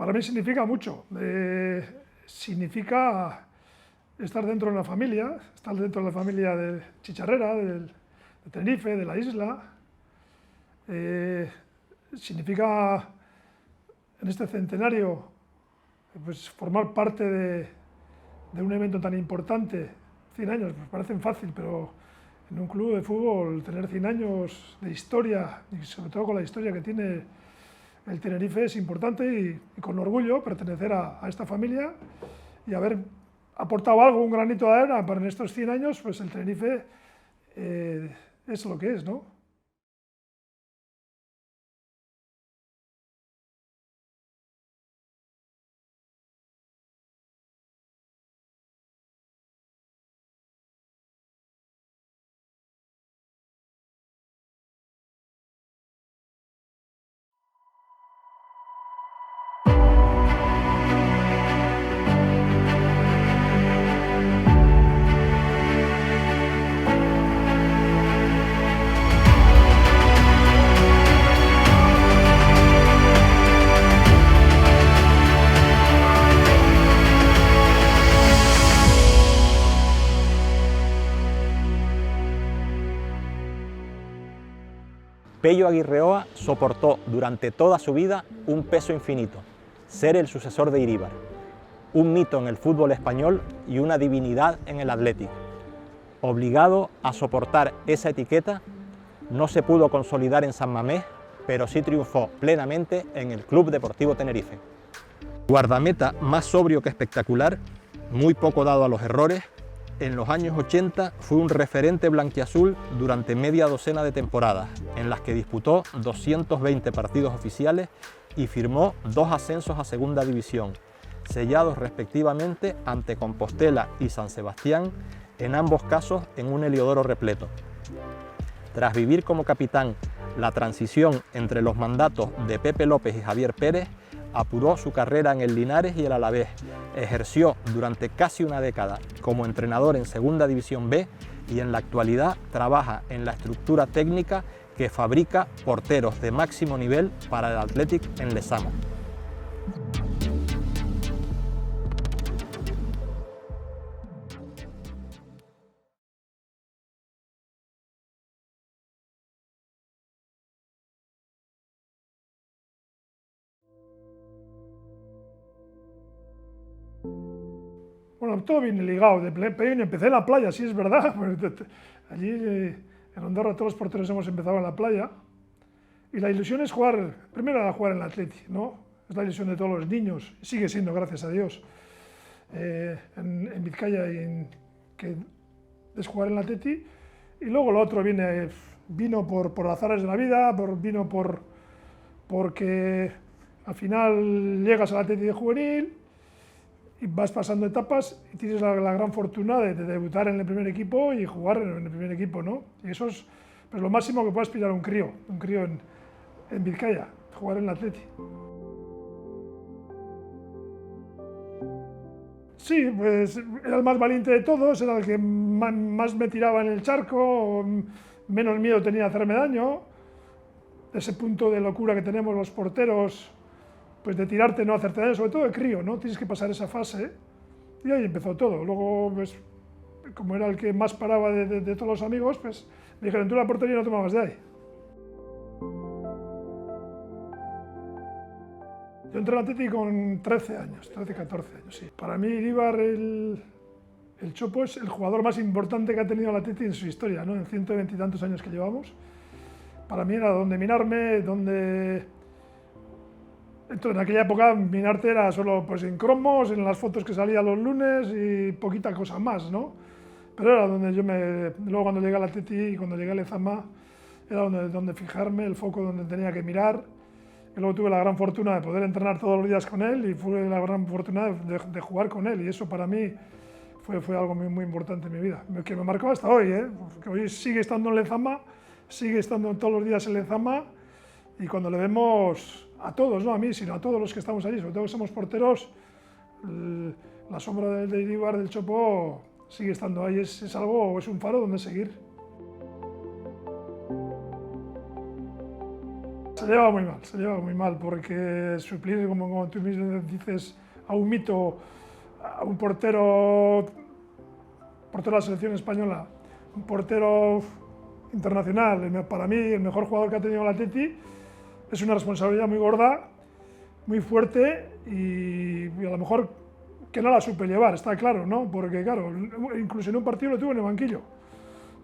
Para mí significa mucho. Significa estar dentro de una familia, estar dentro de la familia de Chicharrera, de Tenerife, de la isla. Significa en este centenario pues, formar parte de un evento tan importante. 100 años, pues parecen fácil, pero en un club de fútbol tener 100 años de historia, y sobre todo con la historia que tiene el Tenerife, es importante y con orgullo pertenecer a esta familia y haber aportado algo, un granito de arena para en estos 100 años, pues el Tenerife es lo que es, ¿no? Pello Aguirreoa soportó durante toda su vida un peso infinito, ser el sucesor de Iríbar, un mito en el fútbol español y una divinidad en el Athletic. Obligado a soportar esa etiqueta, no se pudo consolidar en San Mamés, pero sí triunfó plenamente en el Club Deportivo Tenerife. Guardameta más sobrio que espectacular, muy poco dado a los errores, en los años 80 fue un referente blanquiazul durante media docena de temporadas, en las que disputó 220 partidos oficiales y firmó 2 ascensos a Segunda División, sellados respectivamente ante Compostela y San Sebastián, en ambos casos en un Heliodoro repleto. Tras vivir como capitán la transición entre los mandatos de Pepe López y Javier Pérez, apuró su carrera en el Linares y el Alavés, ejerció durante casi una década como entrenador en Segunda División B y en la actualidad trabaja en la estructura técnica que fabrica porteros de máximo nivel para el Athletic en Lezama. Bueno, todo viene ligado. De pequeño empecé en la playa, sí es verdad. Allí en Andorra todos los porteros hemos empezado en la playa. Y la ilusión es jugar, primero era jugar en el Athletic, ¿no? Es la ilusión de todos los niños, sigue siendo, gracias a Dios. En Vizcaya que es jugar en el Athletic. Y luego lo otro vino por azares de la vida, porque al final llegas al Athletic de juvenil y vas pasando etapas y tienes la gran fortuna de debutar en el primer equipo y jugar en el primer equipo, ¿no? Y eso es pues, lo máximo que puede aspirar un crío en Vizcaya, jugar en el Athletic. Sí, pues era el más valiente de todos, era el que más me tiraba en el charco, menos miedo tenía a hacerme daño. Ese punto de locura que tenemos los porteros, pues de tirarte, no hacerte daño, sobre todo de crío, ¿no? Tienes que pasar esa fase y ahí empezó todo. Luego, pues, como era el que más paraba de todos los amigos, pues me dijeron, tú la portería no tomabas de ahí. Yo entré en Athletic con 13 años, 13, 14 años, sí. Para mí, Iríbar, el Chopo, es el jugador más importante que ha tenido el Athletic en su historia, ¿no? En 120 y tantos años que llevamos. Para mí era donde minarme, donde... Entonces, en aquella época, minarte era solo pues, en cromos, en las fotos que salían los lunes y poquita cosa más, ¿no? Pero era donde yo Luego cuando llegué al Athletic y cuando llegué a Lezama, era donde fijarme, el foco donde tenía que mirar. Y luego tuve la gran fortuna de poder entrenar todos los días con él y fue la gran fortuna de jugar con él. Y eso para mí fue algo muy, muy importante en mi vida, que me marcó hasta hoy, ¿eh? Porque hoy sigue estando en Lezama, sigue estando todos los días en Lezama y cuando le vemos a todos, no a mí, sino a todos los que estamos allí, sobre todo que somos porteros, la sombra de Iríbar, del Chopo, sigue estando ahí, es algo, es un faro donde seguir. Se llevaba muy mal, porque suplir, como tú mismo dices, a un mito, a un portero de la selección española, un portero internacional, para mí el mejor jugador que ha tenido el Atleti, es una responsabilidad muy gorda, muy fuerte y a lo mejor que no la supe llevar, está claro, ¿no? Porque claro, incluso en un partido lo tuve en el banquillo.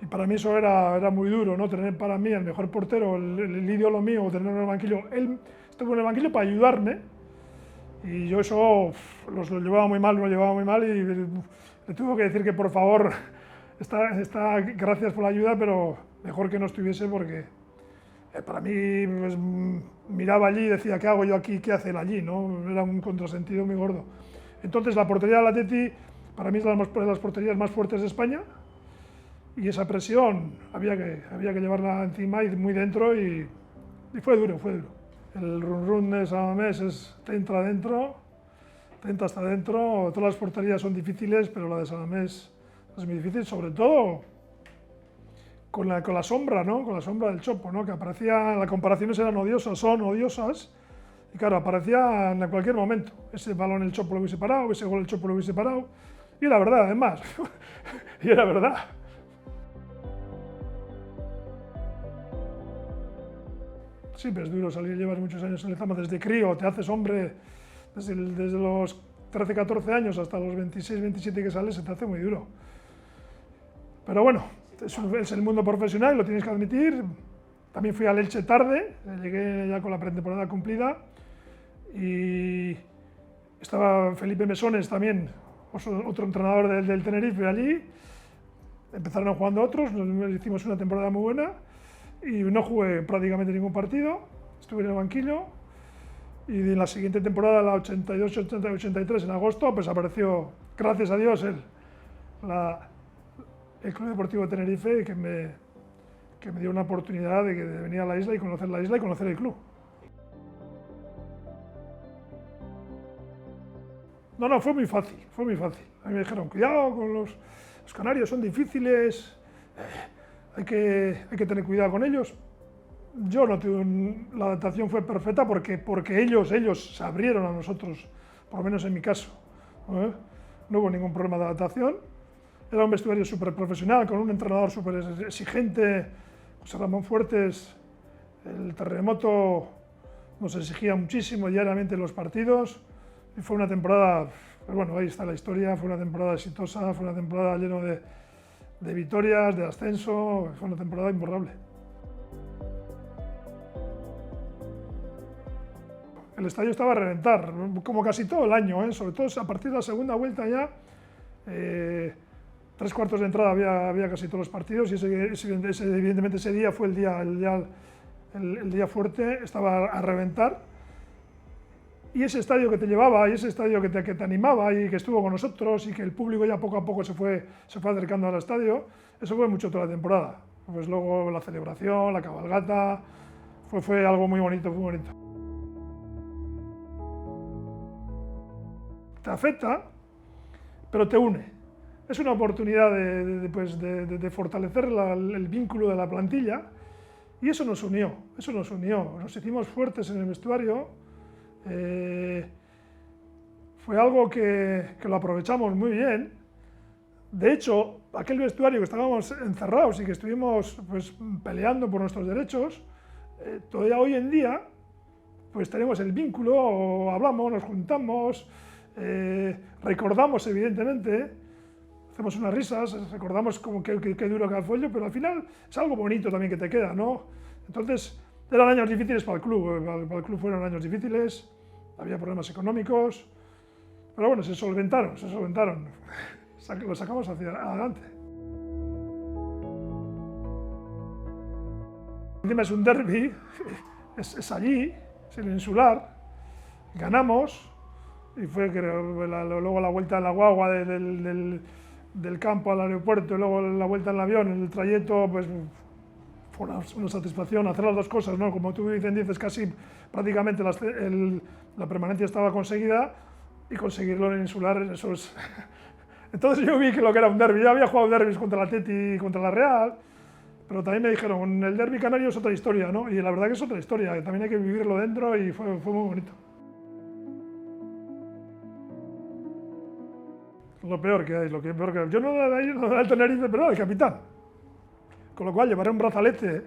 Y para mí eso era muy duro, ¿no? Tener para mí el mejor portero, el ídolo mío, tenerlo en el banquillo. Él estuvo en el banquillo para ayudarme y yo eso lo llevaba muy mal, y le tuve que decir que por favor, gracias por la ayuda, pero mejor que no estuviese porque para mí pues, miraba allí y decía, ¿qué hago yo aquí? ¿Qué hace él allí? ¿No? Era un contrasentido muy gordo. Entonces la portería del Atleti para mí es de las porterías más fuertes de España. Y esa presión había que llevarla encima y muy dentro y fue duro. El run de San Mamés te entra adentro, te entra hasta adentro. Todas las porterías son difíciles, pero la de San Mamés es muy difícil, sobre todo con la sombra, ¿no? Con la sombra del Chopo, ¿no? Que aparecía, las comparaciones eran odiosas, son odiosas, y claro, aparecía en cualquier momento. Ese balón el Chopo lo hubiese parado, ese gol el Chopo lo hubiese parado, y era verdad, además, y era verdad. Siempre es duro salir, llevas muchos años en el Zama, desde crío, te haces hombre, desde los 13, 14 años hasta los 26, 27 que sales, se te hace muy duro. Pero bueno, es el mundo profesional, lo tienes que admitir. También fui al Elche tarde, llegué ya con la pretemporada cumplida y estaba Felipe Mesones también, otro entrenador del Tenerife allí. Empezaron jugando otros, hicimos una temporada muy buena. Y no jugué prácticamente ningún partido, estuve en el banquillo y en la siguiente temporada, la 82-83, en agosto, pues apareció, gracias a Dios, el Club Deportivo de Tenerife que me dio una oportunidad de venir a la isla y conocer la isla y conocer el club. No, fue muy fácil. A mí me dijeron, cuidado con los canarios, son difíciles. Hay que tener cuidado con ellos. Yo no tuve, la adaptación fue perfecta porque ellos se abrieron a nosotros, por lo menos en mi caso. No hubo ningún problema de adaptación. Era un vestuario súper profesional, con un entrenador súper exigente, José Ramón Fuertes. El Terremoto nos exigía muchísimo diariamente en los partidos. Y fue una temporada, pues bueno, ahí está la historia, fue una temporada exitosa, fue una temporada llena de victorias, de ascenso, fue una temporada imborrable. El estadio estaba a reventar, como casi todo el año, sobre todo a partir de la segunda vuelta ya, 3/4 de entrada había casi todos los partidos y evidentemente ese día fue el día fuerte, estaba a reventar. Y ese estadio que te llevaba, y ese estadio que te animaba y que estuvo con nosotros y que el público ya poco a poco se fue acercando al estadio, eso fue mucho toda la temporada. Pues luego la celebración, la cabalgata, fue algo muy bonito, muy bonito. Te afecta, pero te une. Es una oportunidad de fortalecer el vínculo de la plantilla y eso nos unió. Nos hicimos fuertes en el vestuario. Fue algo que lo aprovechamos muy bien. De hecho, aquel vestuario que estábamos encerrados y que estuvimos pues, peleando por nuestros derechos, todavía hoy en día pues tenemos el vínculo, hablamos, nos juntamos, recordamos evidentemente, hacemos unas risas, recordamos como qué duro que fue yo, pero al final es algo bonito también que te queda, ¿no? Entonces, eran años difíciles para el club fueron años difíciles, había problemas económicos, pero bueno, se solventaron, lo sacamos hacia adelante. Encima es un derbi, es allí, es el Insular, ganamos, y fue luego la vuelta en la guagua del campo al aeropuerto, y luego la vuelta en el avión, en el trayecto, pues fue una satisfacción hacer las dos cosas, ¿no? Como tú dices, casi prácticamente la permanencia estaba conseguida y conseguirlo en el Insular, eso es... Entonces yo vi que lo que era un derbi, ya había jugado derbis contra el Atleti y contra la Real, pero también me dijeron, el derbi canario es otra historia, ¿no? Y la verdad que es otra historia, que también hay que vivirlo dentro y fue muy bonito. Lo peor que hay, yo no era del Tenerife, pero era el capitán. Con lo cual llevaré un brazalete,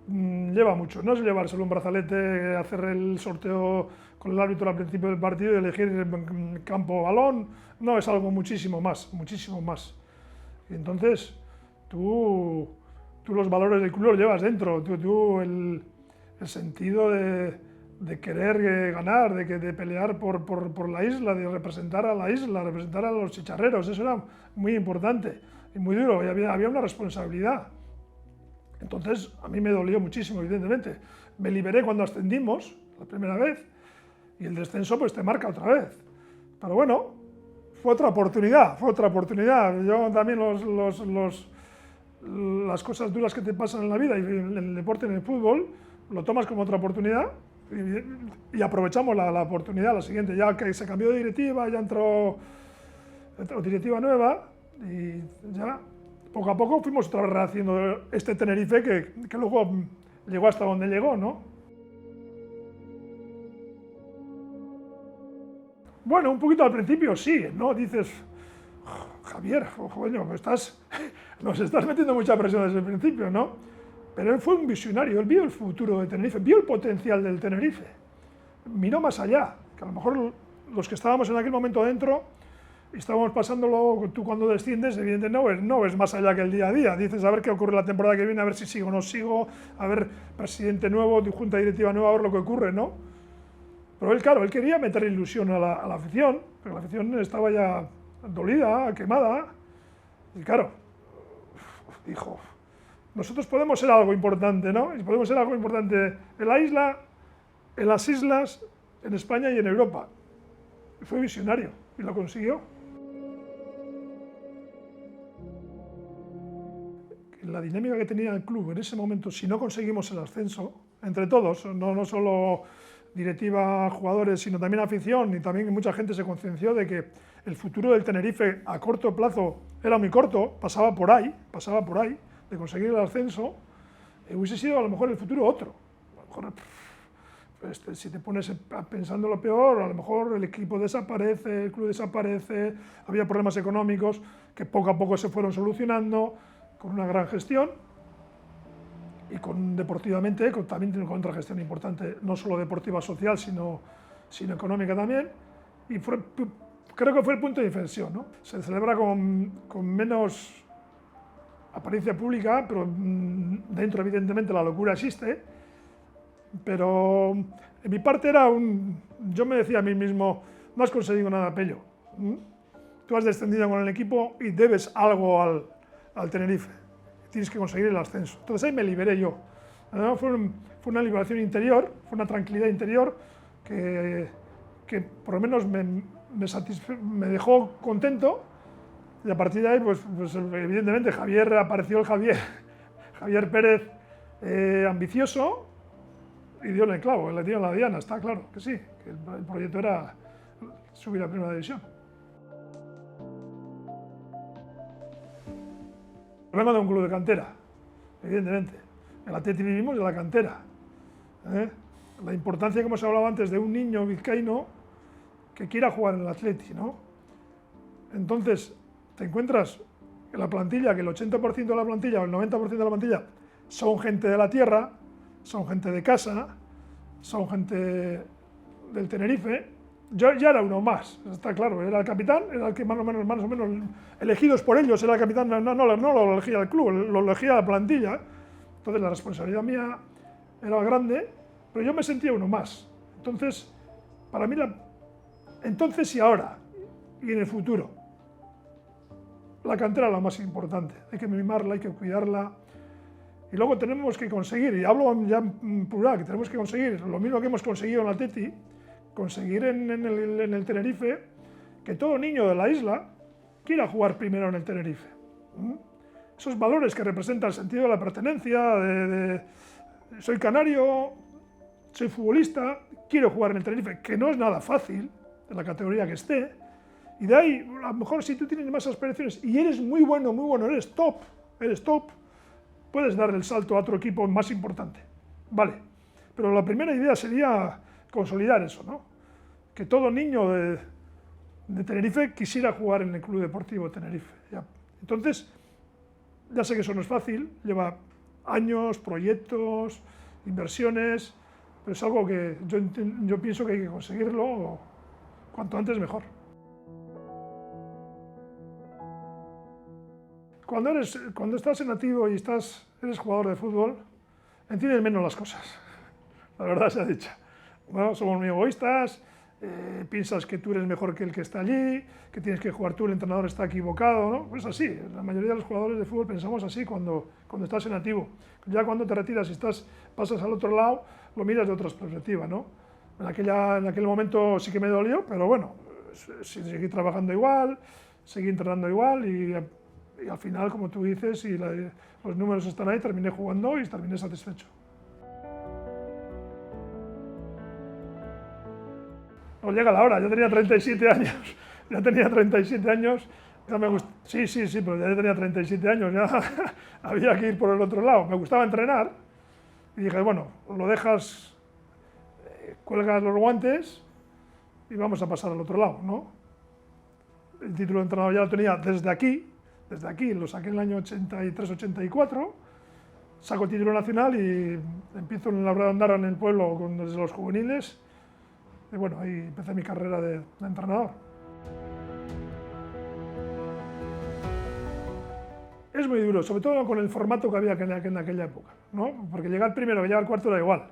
lleva mucho, no es llevar solo un brazalete, hacer el sorteo con el árbitro al principio del partido y elegir campo balón, no, es algo muchísimo más, muchísimo más. Y entonces, tú los valores del club los llevas dentro, tú el sentido de querer ganar, de pelear por la isla, de representar a la isla, representar a los chicharreros, eso era muy importante y muy duro, y había una responsabilidad. Entonces, a mí me dolió muchísimo, evidentemente. Me liberé cuando ascendimos, la primera vez, y el descenso pues te marca otra vez. Pero bueno, fue otra oportunidad. Yo también las cosas duras que te pasan en la vida y en el deporte, en el fútbol, lo tomas como otra oportunidad y aprovechamos la oportunidad, la siguiente, ya que se cambió de directiva, ya entró directiva nueva y ya poco a poco fuimos otra vez rehaciendo este Tenerife que luego llegó hasta donde llegó, ¿no? Bueno, un poquito al principio sí, ¿no? Dices, Javier, coño, nos estás metiendo mucha presión desde el principio, ¿no? Pero él fue un visionario, él vio el futuro de Tenerife, vio el potencial del Tenerife, miró más allá, que a lo mejor los que estábamos en aquel momento dentro, estábamos pasándolo, tú cuando desciendes, evidentemente no ves más allá que el día a día, dices a ver qué ocurre la temporada que viene, a ver si sigo o no sigo, a ver presidente nuevo, junta directiva nueva, a ver lo que ocurre, ¿no? Pero él, claro, él quería meter ilusión a la afición, pero la afición estaba ya dolida, quemada, y claro, dijo, nosotros podemos ser algo importante, ¿no? Y podemos ser algo importante en la isla, en las islas, en España y en Europa. Y fue visionario, y lo consiguió. La dinámica que tenía el club en ese momento, si no conseguimos el ascenso, entre todos, no solo directiva, jugadores, sino también afición, y también mucha gente se conciencia de que el futuro del Tenerife a corto plazo era muy corto, pasaba por ahí, de conseguir el ascenso, hubiese sido a lo mejor el futuro otro. A lo mejor, si te pones pensando lo peor, a lo mejor el equipo desaparece, el club desaparece, había problemas económicos que poco a poco se fueron solucionando, con una gran gestión y deportivamente también tiene otra gestión importante, no solo deportiva social, sino económica también, y creo que fue el punto de inflexión, ¿no? Se celebra con menos apariencia pública, pero dentro evidentemente la locura existe, pero en mi parte yo me decía a mí mismo, no has conseguido nada, Pello, tú has descendido con el equipo y debes algo al Tenerife, tienes que conseguir el ascenso. Entonces ahí me liberé yo. Fue una liberación interior, fue una tranquilidad interior que por lo menos me dejó contento, y a partir de ahí, pues evidentemente apareció el Javier Pérez ambicioso, y dio el clavo, le dio la diana, está claro que sí, que el proyecto era subir a primera división. Vengo de un club de cantera, evidentemente. El Atleti vivimos de la cantera. La importancia que hemos hablado antes de un niño vizcaíno que quiera jugar en el Atleti, ¿no? Entonces, te encuentras en la plantilla, que el 80% de la plantilla o el 90% de la plantilla son gente de la tierra, son gente de casa, son gente del Tenerife. Yo ya era uno más, está claro, era el capitán, era el que más o menos elegidos por ellos, era el capitán, no lo elegía el club, lo elegía la plantilla. Entonces la responsabilidad mía era grande, pero yo me sentía uno más. Entonces, para mí, entonces y ahora, y en el futuro, la cantera es lo más importante, hay que mimarla, hay que cuidarla, y luego tenemos que conseguir, y hablo ya en plural, que tenemos que conseguir lo mismo que hemos conseguido en la Atleti, conseguir en el Tenerife que todo niño de la isla quiera jugar primero en el Tenerife. Esos valores que representan el sentido de la pertenencia, soy canario, soy futbolista, quiero jugar en el Tenerife, que no es nada fácil, en la categoría que esté, y de ahí, a lo mejor si tú tienes más aspiraciones y eres muy bueno, eres top, puedes dar el salto a otro equipo más importante, vale, pero la primera idea sería consolidar eso, ¿no? Que todo niño de Tenerife quisiera jugar en el Club Deportivo Tenerife. Ya. Entonces, ya sé que eso no es fácil, lleva años, proyectos, inversiones, pero es algo que yo pienso que hay que conseguirlo cuanto antes mejor. Cuando estás en activo y eres jugador de fútbol, entiendes menos las cosas, la verdad se ha dicho. Bueno, somos muy egoístas, piensas que tú eres mejor que el que está allí, que tienes que jugar tú, el entrenador está equivocado, ¿no? Pues así, la mayoría de los jugadores de fútbol pensamos así cuando estás en activo. Ya cuando te retiras y pasas al otro lado, lo miras de otra perspectiva, ¿no? En aquel momento sí que me dolió, pero bueno, seguí trabajando igual, seguí entrenando igual y al final, como tú dices, y los números están ahí, terminé jugando y terminé satisfecho. No llega la hora, yo tenía 37 años, ya tenía 37 años, ya me sí, pero ya tenía 37 años, ya había que ir por el otro lado. Me gustaba entrenar y dije, bueno, lo dejas, cuelgas los guantes y vamos a pasar al otro lado, ¿no? El título de entrenador ya lo tenía desde aquí, lo saqué en el año 83-84, saco el título nacional y empiezo en la Andara en el pueblo desde los juveniles. Y bueno, ahí empecé mi carrera de entrenador. Es muy duro, sobre todo con el formato que había en aquella época, ¿no? Porque llegar primero que llegar cuarto era igual.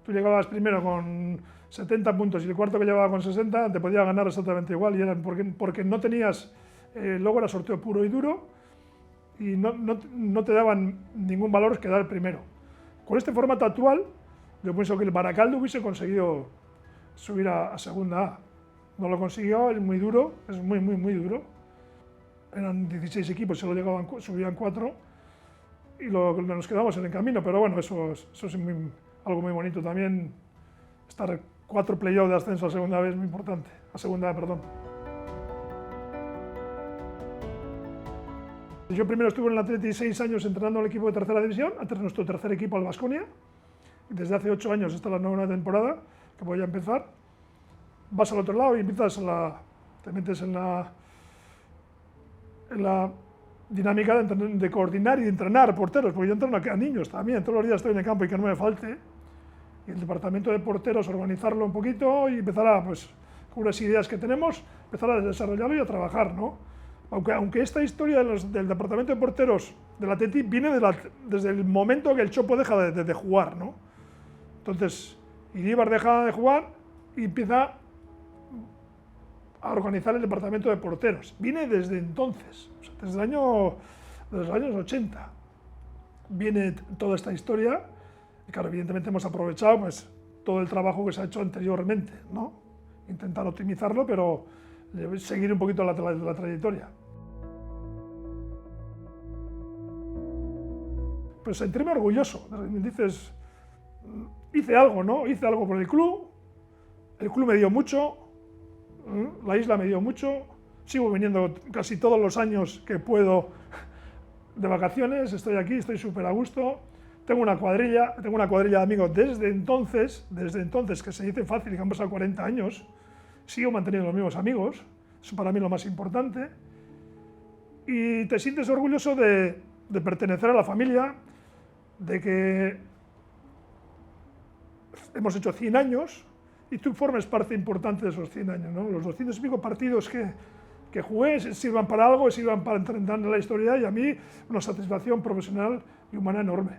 Tú llegabas primero con 70 puntos y el cuarto que llevaba con 60 te podía ganar exactamente igual, y eran porque no tenías, luego era sorteo puro y duro y no te daban ningún valor quedar el primero. Con este formato actual, yo pienso que el Baracaldo hubiese conseguido subir a segunda A. No lo consiguió, es muy duro, es muy duro. Eran 16 equipos, subían 4 y nos quedamos en el camino, pero bueno, eso es algo muy bonito también, estar 4 playoffs de ascenso a segunda vez es muy importante, a segunda A, perdón. Yo primero estuve en el Atleti 6 años entrenando al equipo de tercera división, antes nuestro tercer equipo al Baskonia, desde hace 8 años esta es la nueva temporada, que voy a empezar. Vas al otro lado y empiezas te metes en la dinámica de coordinar y de entrenar porteros, porque yo entreno a niños también, todos los días estoy en el campo y que no me falte. Y el departamento de porteros, organizarlo un poquito y empezar a, pues, con unas ideas que tenemos, empezar a desarrollarlo y a trabajar, ¿no? Aunque esta historia del departamento de porteros del Atleti viene desde el momento que el Chopo deja de jugar, ¿no? Entonces, Iríbar deja de jugar y empieza a organizar el departamento de porteros. Viene desde entonces, o sea, desde los años 80. Viene toda esta historia y claro, evidentemente hemos aprovechado pues, todo el trabajo que se ha hecho anteriormente, ¿no? Intentar optimizarlo, pero seguir un poquito la trayectoria. Pues sentirme orgulloso, dices, hice algo, ¿no? Hice algo por el club me dio mucho, la isla me dio mucho, sigo viniendo casi todos los años que puedo de vacaciones, estoy aquí, estoy súper a gusto, tengo una cuadrilla de amigos desde entonces, que se dice fácil, que han pasado 40 años, sigo manteniendo los mismos amigos, eso para mí es lo más importante, y te sientes orgulloso de pertenecer a la familia, de que hemos hecho 100 años y tú formes parte importante de esos 100 años, ¿no? Los 200 y pico partidos que jugué sirvan para algo, sirvan para entrar en la historia y a mí una satisfacción profesional y humana enorme.